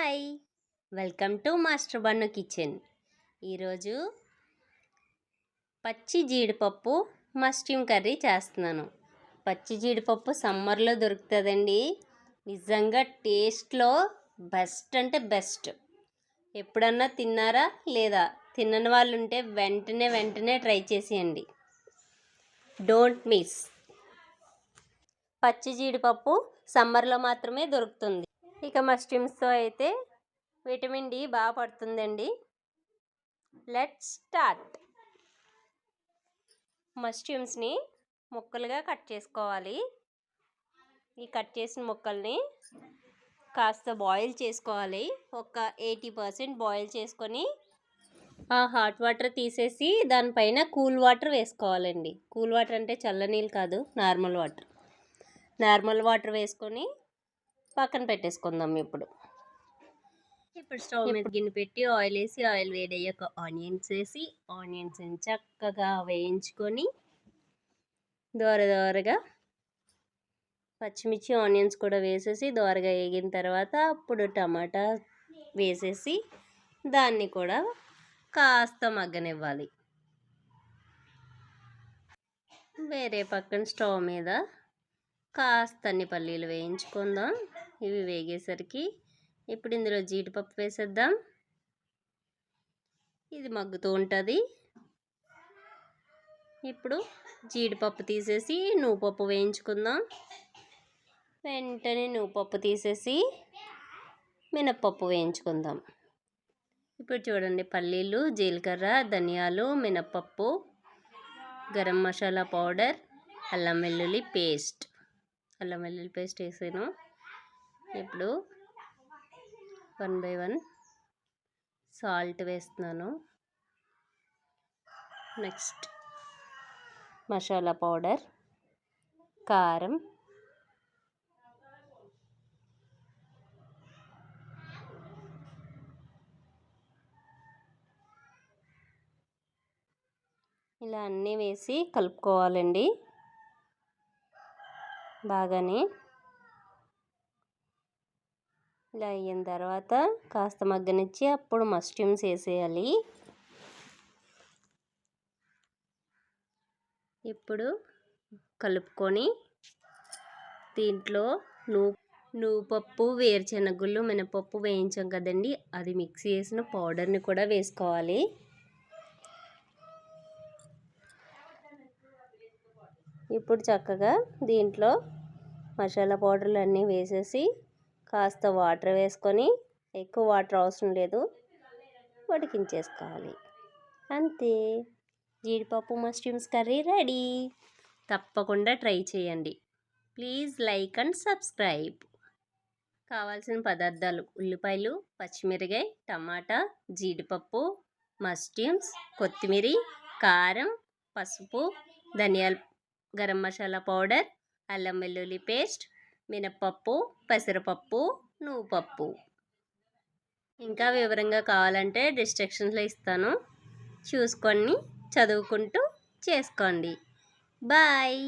Hi, welcome to master Bannu kitchen. ఈరోజు పచ్చి జీడిపప్పు మస్ట్రూమ్ కర్రీ చేస్తున్నాను. పచ్చి జీడిపప్పు సమ్మర్లో దొరుకుతుందండి. నిజంగా టేస్ట్లో బెస్ట్ అంటే బెస్ట్. ఎప్పుడన్నా తిన్నారా లేదా? తినని వాళ్ళు ఉంటే వెంటనే ట్రై చేసేయండి. Don't miss. పచ్చి జీడిపప్పు సమ్మర్లో మాత్రమే దొరుకుతుంది. ఇక మస్ట్రూమ్స్తో అయితే విటమిన్ డి బాగా పడుతుందండి. Let's start. మస్ట్రూమ్స్ని ముక్కలుగా కట్ చేసుకోవాలి. ఈ కట్ చేసిన ముక్కల్ని కాస్త బాయిల్ చేసుకోవాలి. ఒక 80% బాయిల్ చేసుకొని ఆ హాట్ వాటర్ తీసేసి దానిపైన కూల్ వాటర్ వేసుకోవాలండి. కూల్ వాటర్ అంటే చల్లనీళ్ళు కాదు, నార్మల్ వాటర్ వేసుకొని పక్కన పెట్టేసుకుందాం. ఇప్పుడు స్టవ్ మీద గిన్నె పెట్టి ఆయిల్ వేసి, ఆయిల్ వేడయ్యాక ఆనియన్స్ వేసి, ఆనియన్స్ని చక్కగా వేయించుకొని దోరగా పచ్చిమిర్చి ఆనియన్స్ కూడా వేసేసి దోరగా వేగిన తర్వాత అప్పుడు టమాటా వేసేసి దాన్ని కూడా కాస్త మగ్గనివ్వాలి. వేరే పక్కన స్టవ్ మీద కాస్తన్ని పల్లీలు వేయించుకుందాం. ఇవి వేగేసరికి ఇప్పుడు ఇందులో జీడిపప్పు వేసేద్దాం. ఇది మగ్గుతూ ఉంటుంది. ఇప్పుడు జీడిపప్పు తీసేసి నువ్వుపప్పు వేయించుకుందాం. వెంటనే నువ్వుపప్పు తీసేసి మినప్పప్పు వేయించుకుందాం. ఇప్పుడు చూడండి, పల్లీలు, జీలకర్ర, ధనియాలు, మినప్పప్పు, గరం మసాలా పౌడర్, అల్లం వెల్లుల్లి పేస్ట్ వేసాను. ఇప్పుడు 1 by 1 సాల్ట్ వేస్తున్నాను. నెక్స్ట్ మసాలా పౌడర్, కారం, ఇలా అన్నీ వేసి కలుపుకోవాలండి బాగానే. ఇలా అయిన తర్వాత కాస్త మగ్గనిచ్చి అప్పుడు మస్ట్రూమ్స్ వేసేయాలి. ఇప్పుడు కలుపుకొని దీంట్లో నువ్వుపప్పు, వేరుశనగుళ్ళు, మినపప్పు వేయించాం కదండి, అది మిక్సీ చేసిన పౌడర్ని కూడా వేసుకోవాలి. ఇప్పుడు చక్కగా దీంట్లో మసాలా పౌడర్లు అన్నీ వేసేసి కాస్త వాటర్ వేసుకొని, ఎక్కువ వాటర్ అవసరం లేదు, ఉడికించేసుకోవాలి. అంతే, జీడిపప్పు మస్ట్రూమ్స్ కర్రీ రెడీ. తప్పకుండా ట్రై చేయండి. Please like and subscribe. కావాల్సిన పదార్థాలు: ఉల్లిపాయలు, పచ్చిమిరకాయ, టమాటా, జీడిపప్పు, మస్ట్రూమ్స్, కొత్తిమీర, కారం, పసుపు, ధనియాలు, గరం మసాలా పౌడర్, అల్లం వెల్లుల్లి పేస్ట్, మినప్పప్పు, పెసరపప్పు, నువ్వుపప్పు. ఇంకా వివరంగా కావాలంటే డిస్క్రిప్షన్లో ఇస్తాను, చూసుకొని చదువుకుంటూ చేసుకోండి. బాయ్.